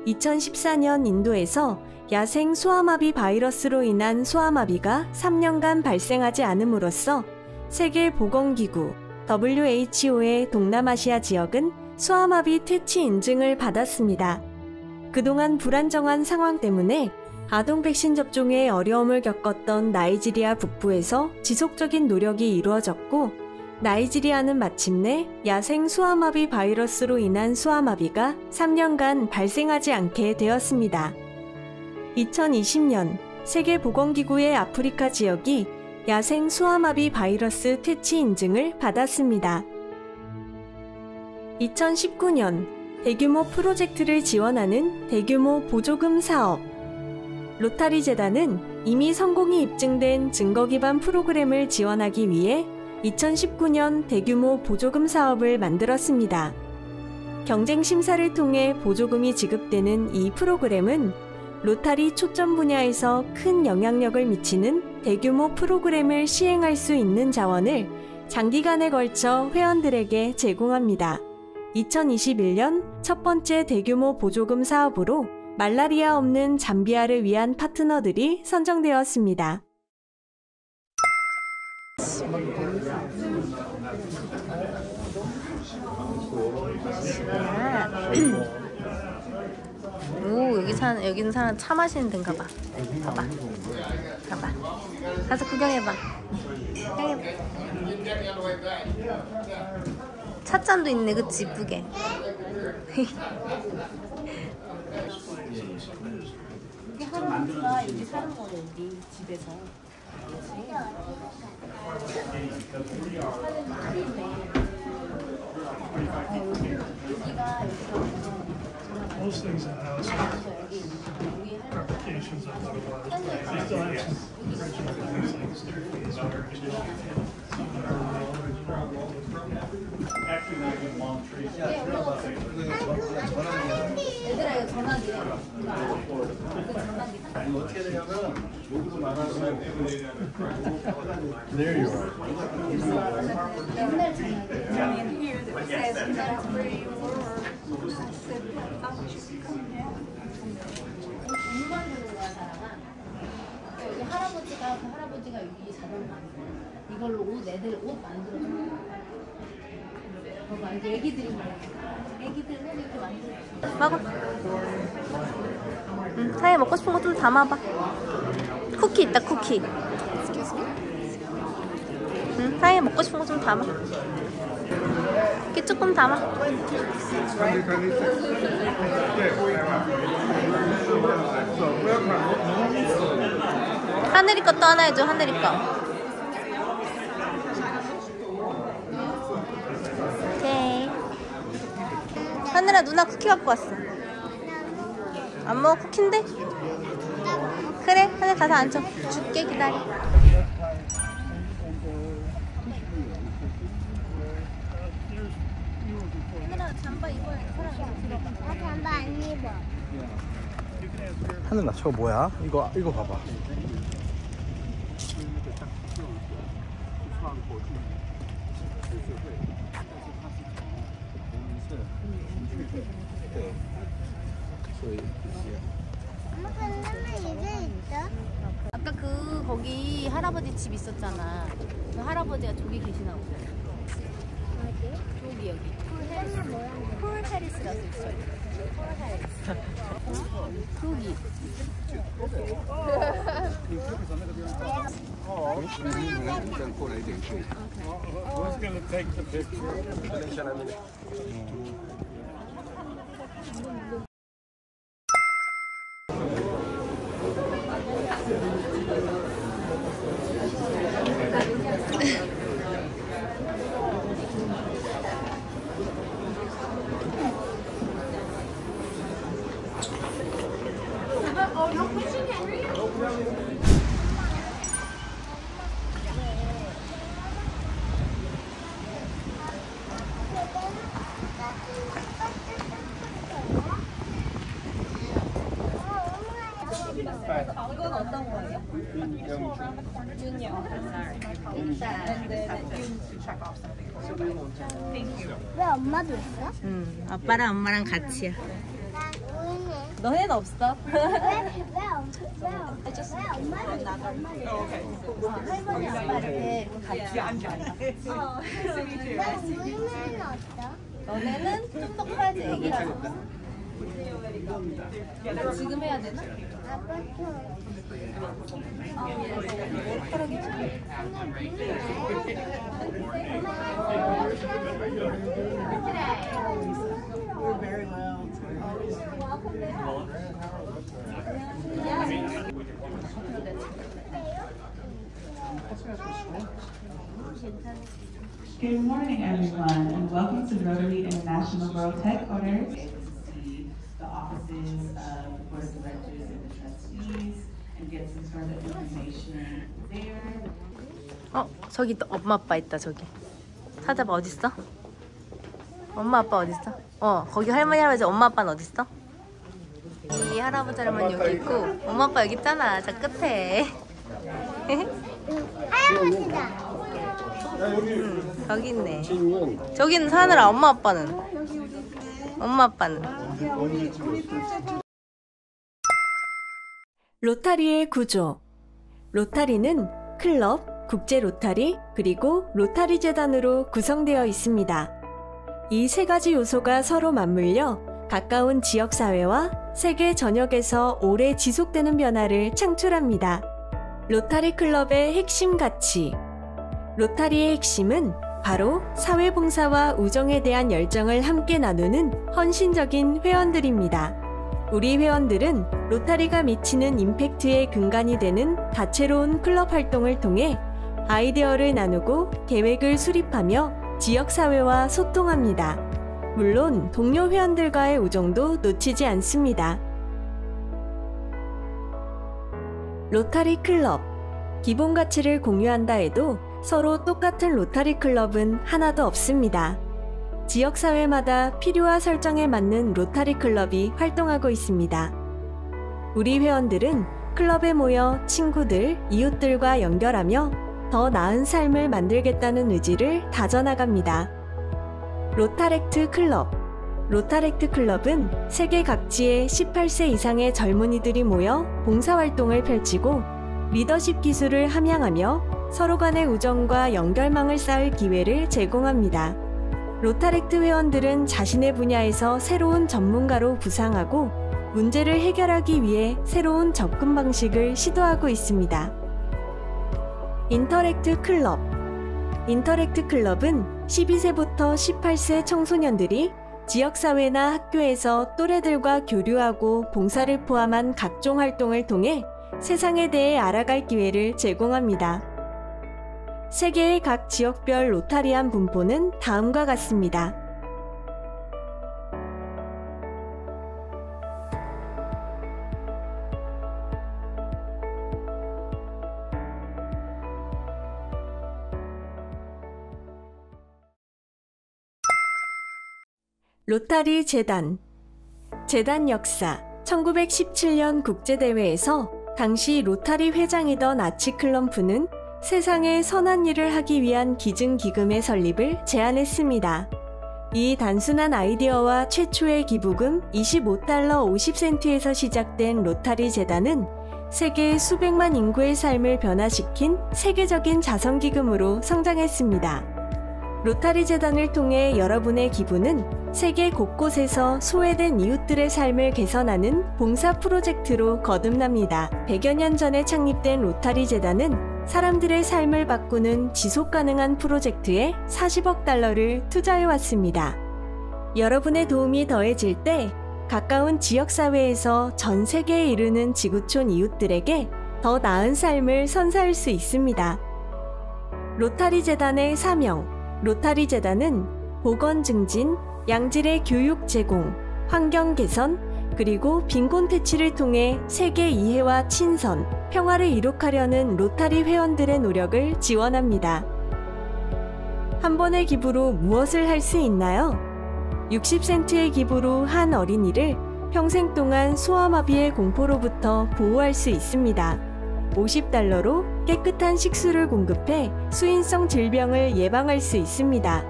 2014년 인도에서 야생 소아마비 바이러스로 인한 소아마비가 3년간 발생하지 않음으로써 세계보건기구 WHO의 동남아시아 지역은 소아마비 퇴치 인증을 받았습니다. 그동안 불안정한 상황 때문에 아동 백신 접종에 어려움을 겪었던 나이지리아 북부에서 지속적인 노력이 이루어졌고, 나이지리아는 마침내 야생 소아마비 바이러스로 인한 소아마비가 3년간 발생하지 않게 되었습니다. 2020년 세계보건기구의 아프리카 지역이 야생 소아마비 바이러스 퇴치 인증을 받았습니다. 2019년 대규모 프로젝트를 지원하는 대규모 보조금 사업. 로타리 재단은 이미 성공이 입증된 증거 기반 프로그램을 지원하기 위해 2019년 대규모 보조금 사업을 만들었습니다. 경쟁 심사를 통해 보조금이 지급되는 이 프로그램은 로타리 초점 분야에서 큰 영향력을 미치는 대규모 프로그램을 시행할 수 있는 자원을 장기간에 걸쳐 회원들에게 제공합니다. 2021년 첫 번째 대규모 보조금 사업으로 말라리아 없는 잠비아를 위한 파트너들이 선정되었습니다. 오, 여기는 사람 차 마시는 데인가 봐. 봐봐. 가서 구경해봐. 찻잔도 있네, 그치? 이쁘게. 여기 할아버지가 여기 사는 거예요, 여기 집에서. Most things in the house are applications of what it was. They still have some original things like staircase or actually not even long trees. 얘들아, 이거 전화기야. 어떻게 되냐면 목으로 말하면 There you are. 옛날 전화기. 여기 할아버지가 여기 자전거 만들어. 이걸로 애들 옷 만들어줘. 봐봐, 여기 애기들 옷 이렇게 만들어. 먹어. 응, 사이 먹고 싶은 거 좀 담아봐. 쿠키 있다, 쿠키. 응, 사이 먹고 싶은 거 좀 담아. 이렇게 조금 담아. 하늘이 것도 하나 해줘, 하늘이 거. 오케이. 하늘아, 누나 쿠키 갖고 왔어. 안 먹어, 쿠키인데? 그래, 하늘 가서 앉아. 줄게, 기다려. 하늘아, 잠바 입어야 돼. 사람 들어가. 나 잠바 안 입어. 하늘아, 저거 뭐야? 이거 봐봐. 엄마 근데 이게 있어? 아까 거기 할아버지 집 있었잖아. 그 할아버지가 저기 계시나 보다. 어디? 저기 여기. 이거는 뭐야? 폴 해리스라고 있어요. 폴 해리스. 저기. Who's gonna take the picture? 이건 어떤 거예요? 왜 엄마도 있어? 응, 아빠랑 엄마랑 같이야. 나 보이네. 너네는 없어? 왜 엄마도 있어? 할머니 아빠 이렇게 같이 앉아. 왜 우리는 없어? 너네는 좀 더 커야지, 애기라서. 지금 해야 되나? 아빠 좀. Good morning, everyone, and welcome to the Rotary International World Headquarters. See the offices of the board of directors and the trustees, and get some further information there. 저기 또 엄마 아빠 있다. 저기 찾아봐. 어딨어? 엄마 아빠 어딨어? 거기 할머니 할아버지 엄마 아빠는 어딨어? 이 할아버지 할머니 여기 있고 엄마 아빠 여기 있잖아. 저 끝에. 할아버지다. 저기 있네. 저기는 사느라 엄마 아빠는 로타리의 구조. 로타리는 클럽, 국제 로타리, 그리고 로타리 재단으로 구성되어 있습니다. 이 세 가지 요소가 서로 맞물려 가까운 지역사회와 세계 전역에서 오래 지속되는 변화를 창출합니다. 로타리 클럽의 핵심 가치. 로타리의 핵심은 바로 사회봉사와 우정에 대한 열정을 함께 나누는 헌신적인 회원들입니다. 우리 회원들은 로타리가 미치는 임팩트의 근간이 되는 다채로운 클럽 활동을 통해 아이디어를 나누고 계획을 수립하며 지역사회와 소통합니다. 물론 동료 회원들과의 우정도 놓치지 않습니다. 로타리 클럽. 기본 가치를 공유한다 해도 서로 똑같은 로타리 클럽은 하나도 없습니다. 지역사회마다 필요와 설정에 맞는 로타리 클럽이 활동하고 있습니다. 우리 회원들은 클럽에 모여 친구들, 이웃들과 연결하며 더 나은 삶을 만들겠다는 의지를 다져나갑니다. 로타렉트 클럽. 로타렉트 클럽은 세계 각지의 18세 이상의 젊은이들이 모여 봉사활동을 펼치고 리더십 기술을 함양하며 서로 간의 우정과 연결망을 쌓을 기회를 제공합니다. 로타렉트 회원들은 자신의 분야에서 새로운 전문가로 부상하고 문제를 해결하기 위해 새로운 접근 방식을 시도하고 있습니다. 인터랙트 클럽. 인터랙트 클럽은 12세부터 18세 청소년들이 지역사회나 학교에서 또래들과 교류하고 봉사를 포함한 각종 활동을 통해 세상에 대해 알아갈 기회를 제공합니다. 세계의 각 지역별 로타리안 분포는 다음과 같습니다. 로타리 재단. 재단 역사. 1917년 국제대회에서 당시 로타리 회장이던 아치클럼프는 세상에 선한 일을 하기 위한 기증기금의 설립을 제안했습니다. 이 단순한 아이디어와 최초의 기부금 25달러 50센트에서 시작된 로타리 재단은 세계 수백만 인구의 삶을 변화시킨 세계적인 자선기금으로 성장했습니다. 로타리 재단을 통해 여러분의 기부는 세계 곳곳에서 소외된 이웃들의 삶을 개선하는 봉사 프로젝트로 거듭납니다. 100여 년 전에 창립된 로타리 재단은 사람들의 삶을 바꾸는 지속가능한 프로젝트에 40억 달러를 투자해왔습니다. 여러분의 도움이 더해질 때 가까운 지역사회에서 전 세계에 이르는 지구촌 이웃들에게 더 나은 삶을 선사할 수 있습니다. 로타리 재단의 사명. 로타리 재단은 보건 증진, 양질의 교육 제공, 환경 개선, 그리고 빈곤 퇴치를 통해 세계 이해와 친선, 평화를 이룩하려는 로타리 회원들의 노력을 지원합니다. 한 번의 기부로 무엇을 할 수 있나요? 60센트의 기부로 한 어린이를 평생 동안 소아마비의 공포로부터 보호할 수 있습니다. 50달러로 깨끗한 식수를 공급해 수인성 질병을 예방할 수 있습니다.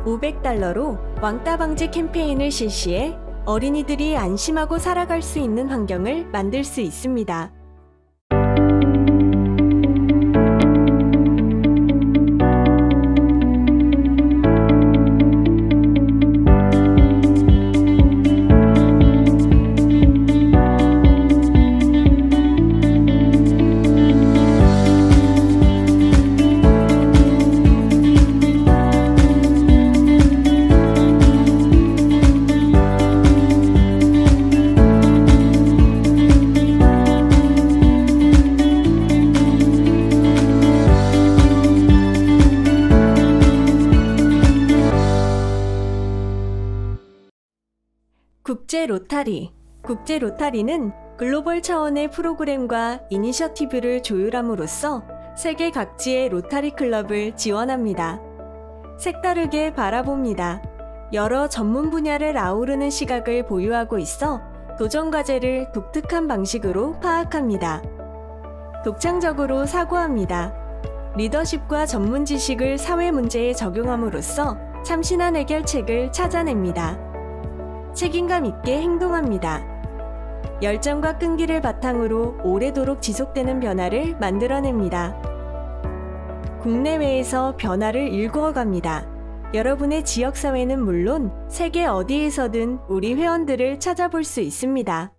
500달러로 왕따 방지 캠페인을 실시해 어린이들이 안심하고 살아갈 수 있는 환경을 만들 수 있습니다. 국제 로타리. 국제 로타리는 글로벌 차원의 프로그램과 이니셔티브를 조율함으로써 세계 각지의 로타리 클럽을 지원합니다. 색다르게 바라봅니다. 여러 전문 분야를 아우르는 시각을 보유하고 있어 도전 과제를 독특한 방식으로 파악합니다. 독창적으로 사고합니다. 리더십과 전문 지식을 사회 문제에 적용함으로써 참신한 해결책을 찾아냅니다. 책임감 있게 행동합니다. 열정과 끈기를 바탕으로 오래도록 지속되는 변화를 만들어냅니다. 국내외에서 변화를 일구어갑니다. 여러분의 지역사회는 물론 세계 어디에서든 우리 회원들을 찾아볼 수 있습니다.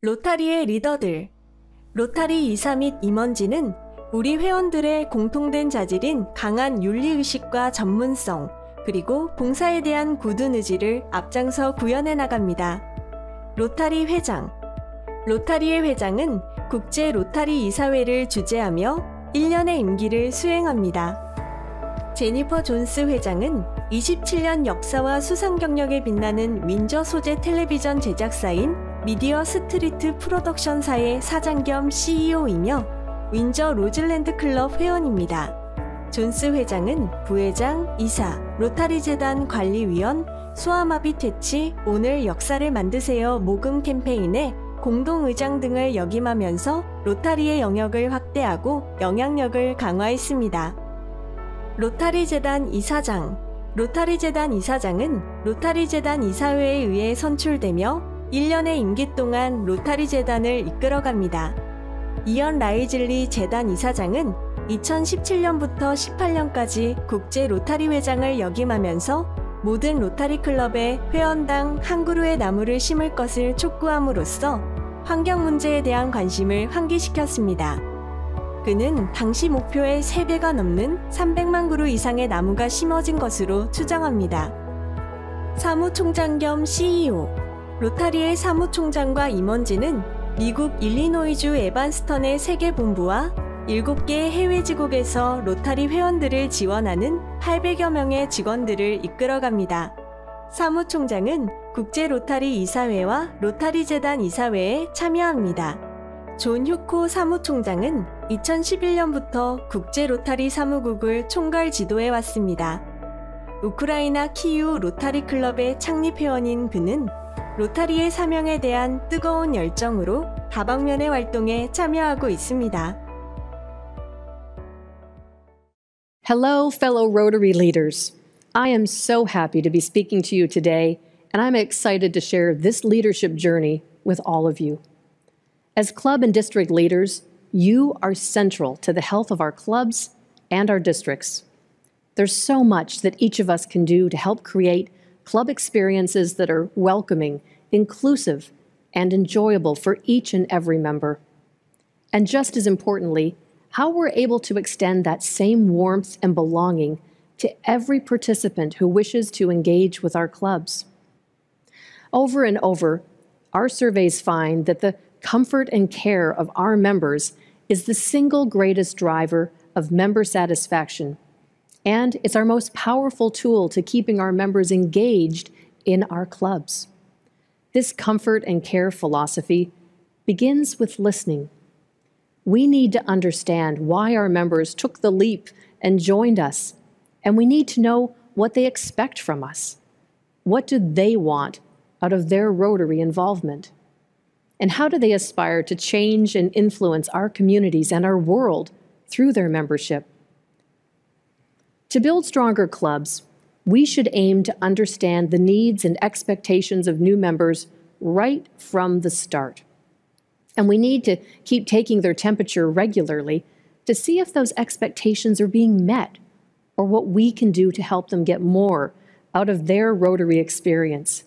로타리의 리더들. 로타리 이사 및 임원진은 우리 회원들의 공통된 자질인 강한 윤리의식과 전문성, 그리고 봉사에 대한 굳은 의지를 앞장서 구현해 나갑니다. 로타리 회장. 로타리의 회장은 국제 로타리 이사회를 주재하며 1년의 임기를 수행합니다. 제니퍼 존스 회장은 27년 역사와 수상 경력에 빛나는 윈저 소재 텔레비전 제작사인 미디어 스트리트 프로덕션사의 사장 겸 CEO이며 윈저 로즐랜드 클럽 회원입니다. 존스 회장은 부회장, 이사, 로타리 재단 관리위원, 소아마비 퇴치, 오늘 역사를 만드세요 모금 캠페인에 공동의장 등을 역임하면서 로타리의 영역을 확대하고 영향력을 강화했습니다. 로타리 재단 이사장. 로타리 재단 이사장은 로타리 재단 이사회에 의해 선출되며 1년의 임기 동안 로타리 재단을 이끌어갑니다. 이언 라이즐리 재단 이사장은 2017년부터 18년까지 국제 로타리 회장을 역임하면서 모든 로타리 클럽의 회원당 한 그루의 나무를 심을 것을 촉구함으로써 환경 문제에 대한 관심을 환기시켰습니다. 그는 당시 목표의 3배가 넘는 300만 그루 이상의 나무가 심어진 것으로 추정합니다. 사무총장 겸 CEO. 로타리의 사무총장과 임원진은 미국 일리노이주 에반스턴의 세계본부와 7개 해외 지국에서 로타리 회원들을 지원하는 800여 명의 직원들을 이끌어갑니다. 사무총장은 국제 로타리 이사회와 로타리 재단 이사회에 참여합니다. 존 휴코 사무총장은 2011년부터 국제 로타리 사무국을 총괄 지도해 왔습니다. 우크라이나 키우 로타리 클럽의 창립 회원인 그는 로타리의 사명에 대한 뜨거운 열정으로 다방면의 활동에 참여하고 있습니다. Hello, fellow Rotary leaders. I am so happy to be speaking to you today, and I'm excited to share this leadership journey with all of you. As club and district leaders, you are central to the health of our clubs and our districts. There's so much that each of us can do to help create club experiences that are welcoming, inclusive, and enjoyable for each and every member. And just as importantly, how we're able to extend that same warmth and belonging to every participant who wishes to engage with our clubs. Over and over, our surveys find that the comfort and care of our members is the single greatest driver of member satisfaction, and it's our most powerful tool to keeping our members engaged in our clubs. This comfort and care philosophy begins with listening. We need to understand why our members took the leap and joined us, and we need to know what they expect from us. What do they want out of their Rotary involvement? And how do they aspire to change and influence our communities and our world through their membership? To build stronger clubs, we should aim to understand the needs and expectations of new members right from the start. And we need to keep taking their temperature regularly to see if those expectations are being met or what we can do to help them get more out of their Rotary experience.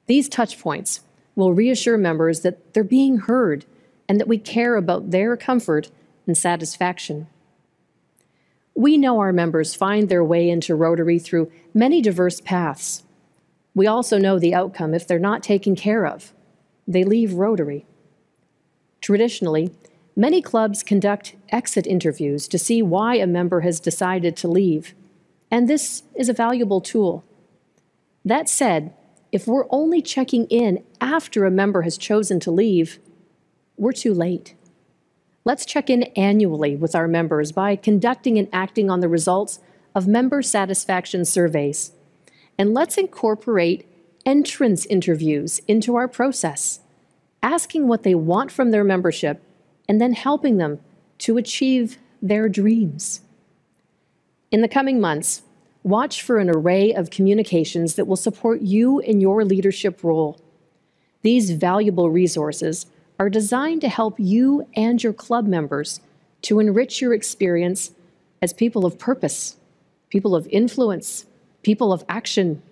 These touch points will reassure members that they're being heard and that we care about their comfort and satisfaction. We know our members find their way into Rotary through many diverse paths. We also know the outcome if they're not taken care of. They leave Rotary. Traditionally, many clubs conduct exit interviews to see why a member has decided to leave, and this is a valuable tool. That said, if we're only checking in after a member has chosen to leave, we're too late. Let's check in annually with our members by conducting and acting on the results of member satisfaction surveys. And let's incorporate entrance interviews into our process, asking what they want from their membership and then helping them to achieve their dreams. In the coming months, watch for an array of communications that will support you in your leadership role. These valuable resources are designed to help you and your club members to enrich your experience as people of purpose, people of influence, people of action.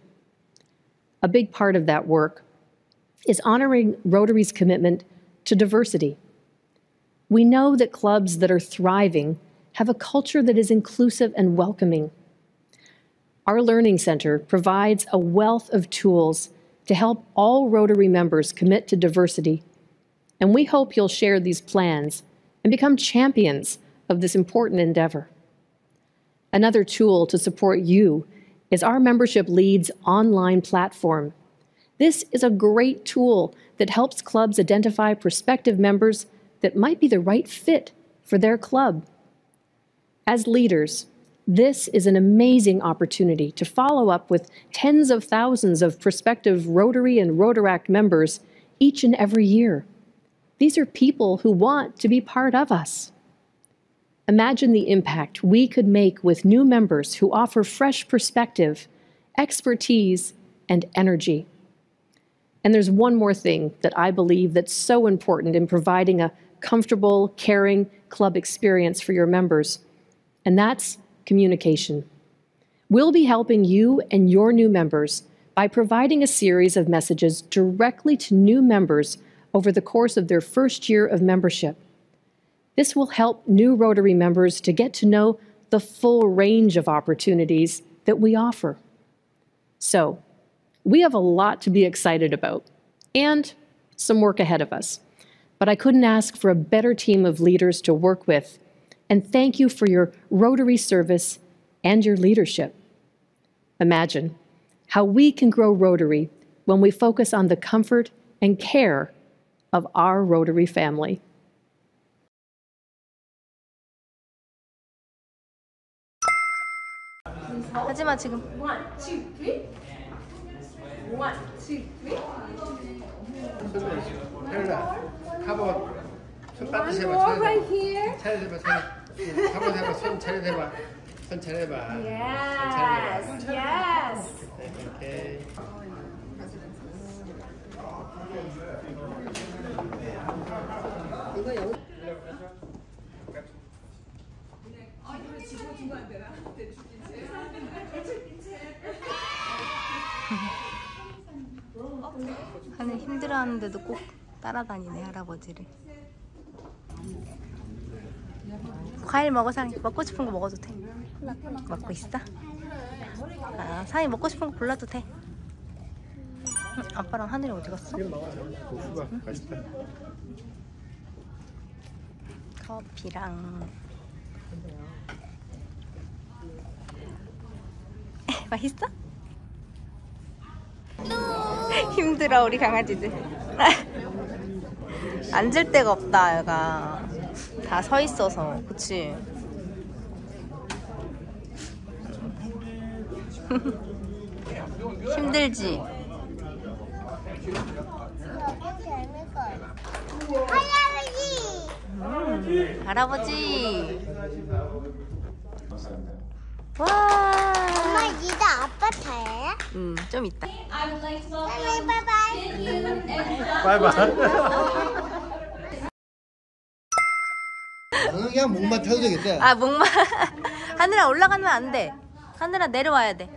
A big part of that work is honoring Rotary's commitment to diversity. We know that clubs that are thriving have a culture that is inclusive and welcoming. Our Learning Center provides a wealth of tools to help all Rotary members commit to diversity, and we hope you'll share these plans and become champions of this important endeavor. Another tool to support you is our Membership Leads online platform. This is a great tool that helps clubs identify prospective members that might be the right fit for their club. As leaders, this is an amazing opportunity to follow up with tens of thousands of prospective Rotary and Rotaract members each and every year. These are people who want to be part of us. Imagine the impact we could make with new members who offer fresh perspective, expertise, and energy. And there's one more thing that I believe that's so important in providing a comfortable, caring club experience for your members, and that's communication. We'll be helping you and your new members by providing a series of messages directly to new members over the course of their first year of membership. This will help new Rotary members to get to know the full range of opportunities that we offer. So, we have a lot to be excited about and some work ahead of us. But I couldn't ask for a better team of leaders to work with, and thank you for your Rotary service and your leadership. Imagine how we can grow Rotary when we focus on the comfort and care of our Rotary family. 하지마 지금. 1, 2, 3. 1, 2, 3. 한번 손 따뜻이 One more right here. 차려대봐 한번 해봐 손 차려대봐 손 차려봐 Yes, yes. 오케이 하늘 힘들어하는데도 꼭 따라다니네 할아버지를. 과일 먹어 사이. 먹고 싶은 거 먹어도 돼. 먹고 있어? 아, 사이 먹고 싶은 거 골라도 돼. 아빠랑 하늘이 어디 갔어? 커피랑 맛있어? 힘들어 우리 강아지들. 앉을 데가 없다 얘가. 다 서 있어서. 그치? 힘들지? 할아버지. 와. 엄마 이제 아빠 타요? 좀 있다. 바이바이 그냥 목만 펴도 되겠다. 아 목만. 하늘아 올라가면 안 돼. 하늘아 내려와야 돼.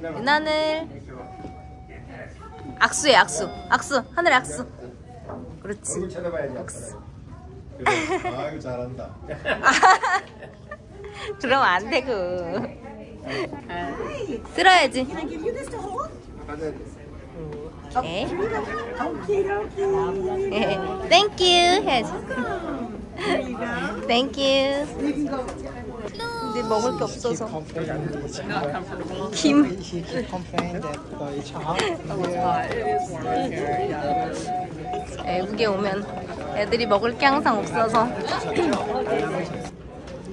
유나늘 악수해 악수. 악수. 하늘 악수. 그렇지. 악수. 아 이거 잘한다. 그러면 안 되고. 쓸어야지. 오케이. Thank you 해야지. Thank you. 근데 먹을 게 없어서. 김. 외국에 오면 애들이 먹을 게 항상 없어서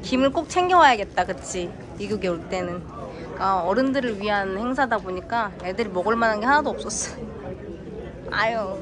김을 꼭 챙겨와야겠다. 그치? 미국에 올 때는. 그러니까 어른들을 위한 행사다 보니까 애들이 먹을 만한 게 하나도 없었어. 아유.